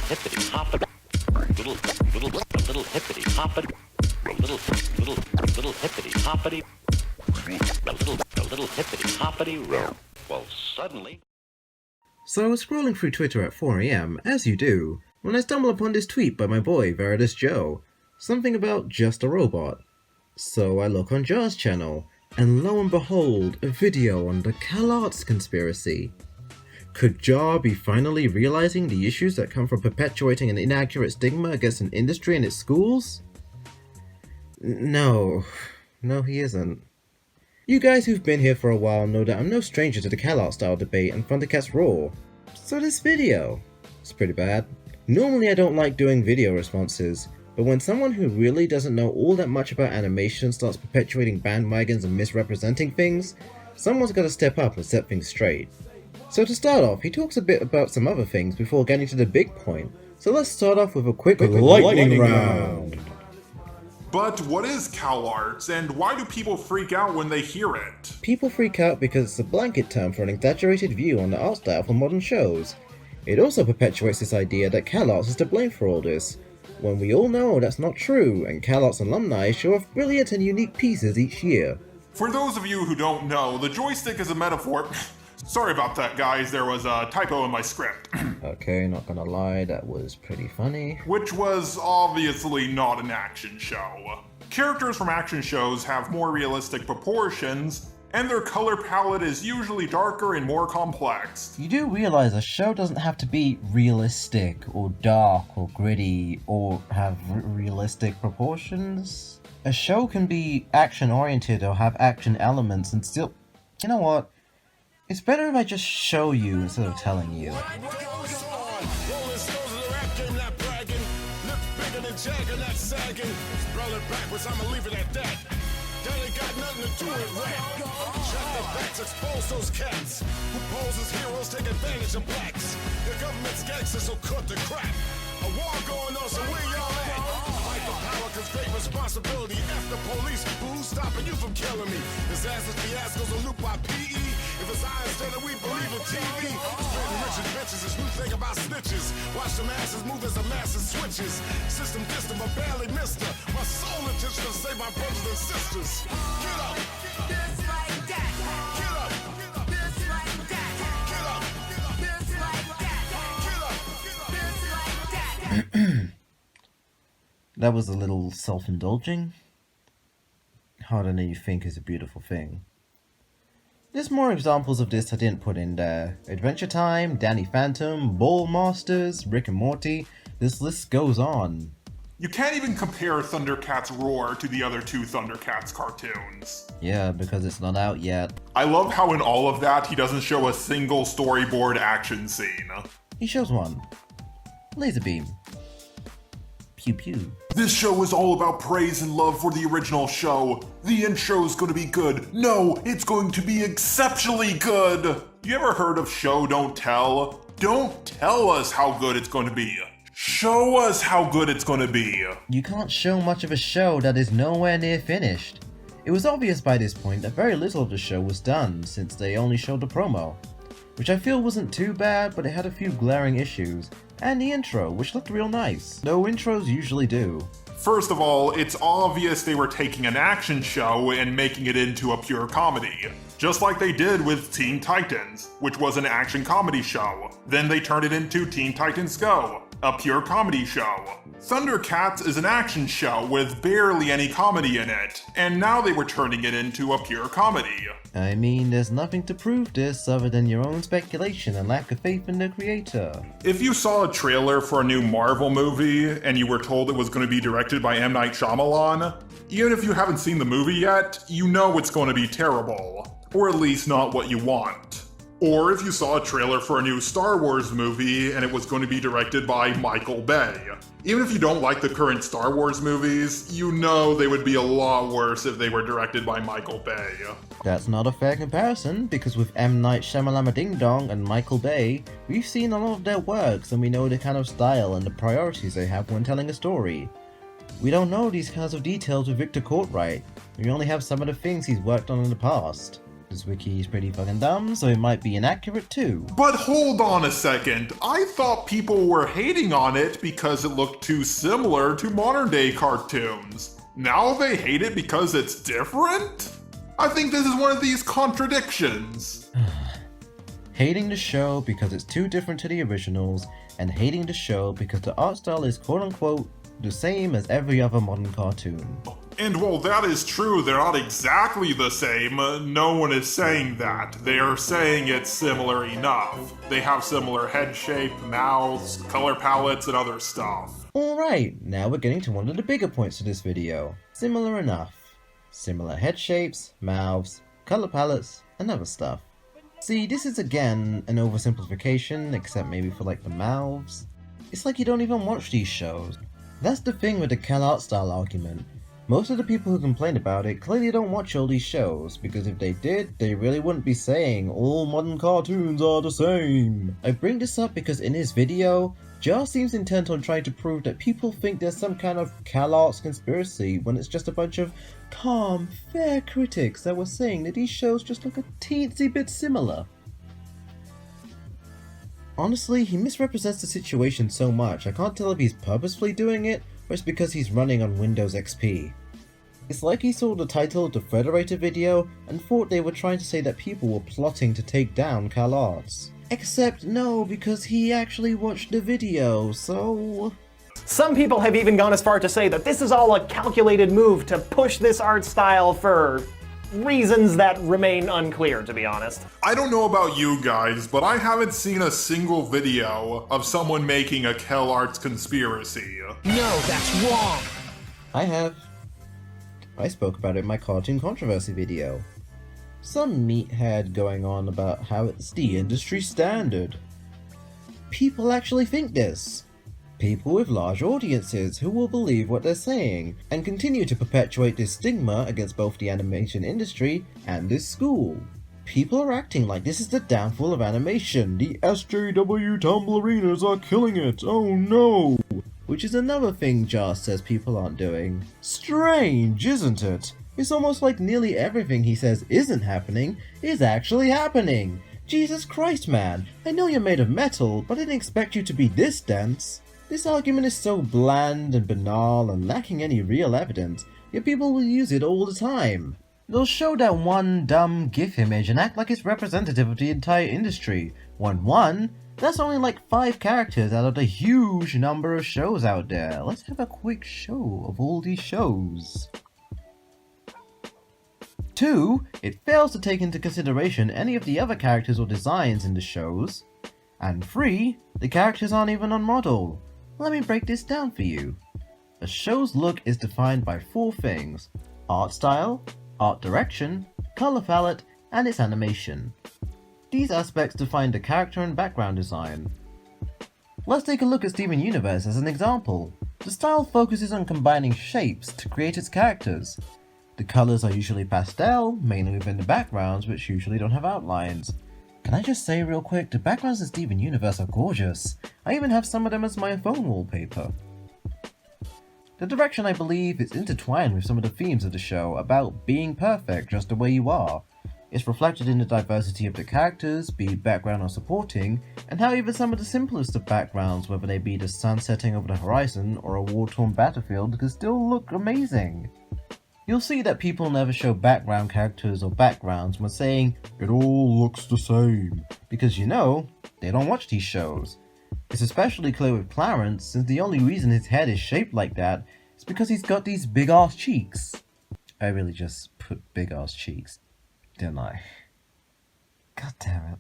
hippity hoppity, little hippity hoppity, little hippity hoppity, little hippity hoppity row. Well, suddenly. So I was scrolling through Twitter at 4 AM, as you do, when I stumbled upon this tweet by my boy Veritas Joe, something about just a robot. So I look on Jar's channel, and lo and behold, a video on the CalArts conspiracy. Could Jar be finally realizing the issues that come from perpetuating an inaccurate stigma against an industry and its schools? No, he isn't. You guys who've been here for a while know that I'm no stranger to the CalArts style debate and Thundercats Raw. So this video, it's pretty bad. Normally I don't like doing video responses, but when someone who really doesn't know all that much about animation starts perpetuating bandwagons and misrepresenting things, someone's gotta step up and set things straight. So to start off, he talks a bit about some other things before getting to the big point. So let's start off with a quick lightning round. But what is CalArts, and why do people freak out when they hear it? People freak out because it's a blanket term for an exaggerated view on the art style for modern shows. It also perpetuates this idea that CalArts is to blame for all this, when we all know that's not true, and CalArts alumni show off brilliant and unique pieces each year. For those of you who don't know, the joystick is a metaphor. Sorry about that, guys, there was a typo in my script. Okay, not gonna lie, that was pretty funny. Which was obviously not an action show. Characters from action shows have more realistic proportions, and their color palette is usually darker and more complex. You do realize a show doesn't have to be realistic, or dark, or gritty, or have realistic proportions? A show can be action-oriented or have action elements and still... You know what? It's better if I just show you instead of telling you. Expose those cats who pose as heroes, take advantage of blacks. The government's gangsters, so cut the crap. A war going on, so where y'all at? Fight for power, cause great responsibility. F the police, who's stopping you from killing me? Disasters, fiascos, a loop by PE. If it's I instead of we believe in TV. Spreading riches, bitches, this new thing about snitches. Watch the masses move as the masses switches. System distant, but barely missed her. My sole intention to save my brothers and sisters. Get up! Just like that. Get up! Just like that. Get up! Just like that. Get up! Just like that. That was a little self-indulging. Harder than you think is a beautiful thing. There's more examples of this I didn't put in there. Adventure Time, Danny Phantom, Ball Masters, Rick and Morty, this list goes on. You can't even compare Thundercats Roar to the other two Thundercats cartoons. Yeah, because it's not out yet. I love how in all of that he doesn't show a single storyboard action scene. He shows one. Laser beam. Pew pew. This show is all about praise and love for the original show. The intro's gonna be good. No, it's going to be exceptionally good. You ever heard of show don't tell? Don't tell us how good it's going to be. Show us how good it's going to be. You can't show much of a show that is nowhere near finished. It was obvious by this point that very little of the show was done since they only showed the promo, which I feel wasn't too bad, but it had a few glaring issues, and the intro, which looked real nice, though intros usually do. First of all, it's obvious they were taking an action show and making it into a pure comedy. Just like they did with Teen Titans, which was an action comedy show. Then they turned it into Teen Titans Go, a pure comedy show. Thundercats is an action show with barely any comedy in it, and now they were turning it into a pure comedy. I mean, there's nothing to prove this other than your own speculation and lack of faith in the creator. If you saw a trailer for a new Marvel movie and you were told it was going to be directed by M. Night Shyamalan, even if you haven't seen the movie yet, you know it's going to be terrible. Or at least not what you want. Or if you saw a trailer for a new Star Wars movie and it was going to be directed by Michael Bay. Even if you don't like the current Star Wars movies, you know they would be a lot worse if they were directed by Michael Bay. That's not a fair comparison, because with M. Night Shyamalan Ding Dong and Michael Bay, we've seen a lot of their works and we know the kind of style and the priorities they have when telling a story. We don't know these kinds of details with Victor Courtwright. We only have some of the things he's worked on in the past. This wiki is pretty fucking dumb, so it might be inaccurate too. But hold on a second, I thought people were hating on it because it looked too similar to modern day cartoons. Now they hate it because it's different? I think this is one of these contradictions. Hating the show because it's too different to the originals, and hating the show because the art style is quote-unquote the same as every other modern cartoon. And while that is true, they're not exactly the same. No one is saying that. They are saying it's similar enough. They have similar head shape, mouths, color palettes, and other stuff. Alright, now we're getting to one of the bigger points of this video. Similar enough. Similar head shapes, mouths, color palettes, and other stuff. See, this is again an oversimplification, except maybe for like the mouths. It's like you don't even watch these shows. That's the thing with the CalArts style argument. Most of the people who complain about it clearly don't watch all these shows, because if they did, they really wouldn't be saying all modern cartoons are the same. I bring this up because in his video, Jar seems intent on trying to prove that people think there's some kind of CalArts conspiracy when it's just a bunch of calm, fair critics that were saying that these shows just look a teensy bit similar. Honestly, he misrepresents the situation so much I can't tell if he's purposefully doing it or it's because he's running on Windows XP. It's like he saw the title of the Federator video and thought they were trying to say that people were plotting to take down CalArts. Except no, because he actually watched the video, so... Some people have even gone as far to say that this is all a calculated move to push this art style for reasons that remain unclear, to be honest. I don't know about you guys, but I haven't seen a single video of someone making a CalArts conspiracy. No, that's wrong! I have. I spoke about it in my cartoon controversy video. Some meathead going on about how it's the industry standard. People actually think this. People with large audiences who will believe what they're saying, and continue to perpetuate this stigma against both the animation industry and this school. People are acting like this is the downfall of animation. The SJW Tumblerinas are killing it, oh no! Which is another thing Jar says people aren't doing. Strange, isn't it? It's almost like nearly everything he says isn't happening is actually happening. Jesus Christ, man. I know you're made of metal, but I didn't expect you to be this dense. This argument is so bland and banal and lacking any real evidence, yet people will use it all the time. They'll show that one dumb GIF image and act like it's representative of the entire industry. One? That's only like 5 characters out of the huge number of shows out there. Let's have a quick show of all these shows. 2. It fails to take into consideration any of the other characters or designs in the shows. And 3. The characters aren't even on model. Let me break this down for you. A show's look is defined by 4 things: art style, art direction, color palette, and its animation. These aspects define the character and background design. Let's take a look at Steven Universe as an example. The style focuses on combining shapes to create its characters. The colors are usually pastel, mainly within the backgrounds, which usually don't have outlines. Can I just say real quick, the backgrounds in Steven Universe are gorgeous. I even have some of them as my phone wallpaper. The direction, I believe, is intertwined with some of the themes of the show about being perfect just the way you are. It's reflected in the diversity of the characters, be it background or supporting, and how even some of the simplest of backgrounds, whether they be the sun setting over the horizon or a war-torn battlefield, can still look amazing. You'll see that people never show background characters or backgrounds when saying, "It all looks the same," because you know, they don't watch these shows. It's especially clear with Clarence, since the only reason his head is shaped like that is because he's got these big ass cheeks. I really just put big ass cheeks, didn't I? God damn it.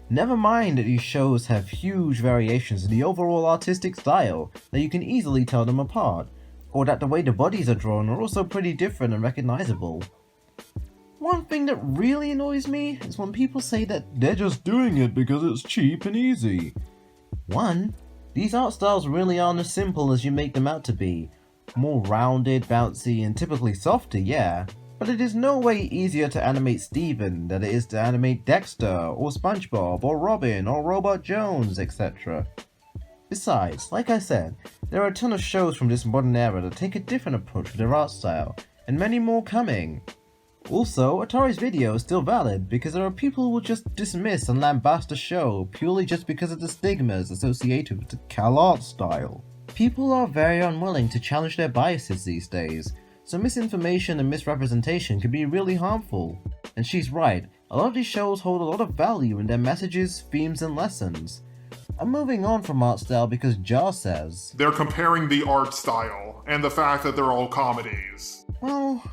Never mind that these shows have huge variations in the overall artistic style that you can easily tell them apart, or that the way the bodies are drawn are also pretty different and recognizable. One thing that really annoys me is when people say that they're just doing it because it's cheap and easy. 1. These art styles really aren't as simple as you make them out to be. More rounded, bouncy, and typically softer, yeah, but it is no way easier to animate Steven than it is to animate Dexter, or SpongeBob, or Robin, or Robot Jones, etc. Besides, like I said, there are a ton of shows from this modern era that take a different approach with their art style, and many more coming. Also, Atari's video is still valid because there are people who will just dismiss and lambast a show purely just because of the stigmas associated with the CalArts style. People are very unwilling to challenge their biases these days, so misinformation and misrepresentation can be really harmful. And she's right, a lot of these shows hold a lot of value in their messages, themes, and lessons. I'm moving on from art style because Jar says, They're comparing the art style and the fact that they're all comedies. well,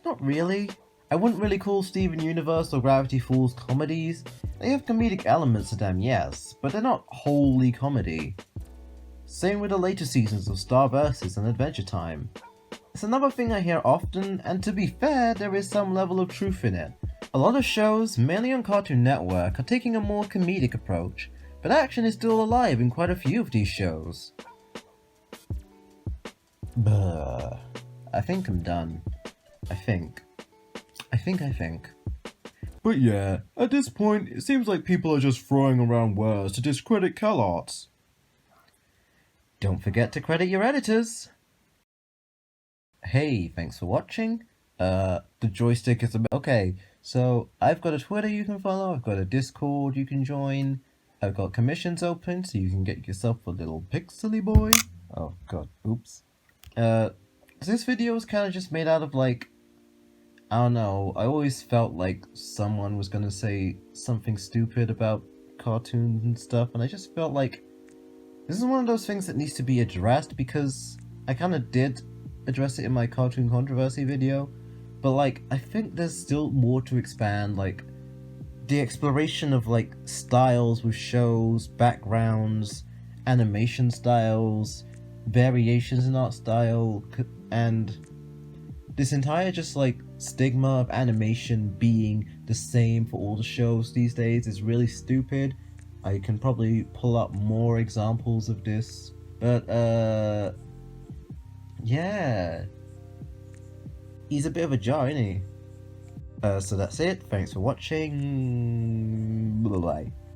not really. I wouldn't really call Steven Universe or Gravity Falls comedies. They have comedic elements to them, yes, but they're not wholly comedy. Same with the later seasons of Star vs. and Adventure Time. It's another thing I hear often, and to be fair, there is some level of truth in it. A lot of shows, mainly on Cartoon Network, are taking a more comedic approach, but action is still alive in quite a few of these shows. Buh. I think I'm done. I think. But yeah, at this point, it seems like people are just throwing around words to discredit CalArts. Don't forget to credit your editors! Hey, thanks for watching. The joystick is a bit... Okay, so I've got a Twitter you can follow, I've got a Discord you can join, I've got commissions open so you can get yourself a little pixely boy. Oh god, oops. This video was kind of just made out of like... I don't know, I always felt like someone was gonna say something stupid about cartoons and stuff, and I just felt like this is one of those things that needs to be addressed because I kind of did address it in my cartoon controversy video, but like I think there's still more to expand, like the exploration of like styles with shows, backgrounds, animation styles, variations in art style, and this entire just like stigma of animation being the same for all the shows these days is really stupid. I can probably pull up more examples of this, but yeah, he's a bit of a jar, isn't he? So that's it, thanks for watching, bye bye.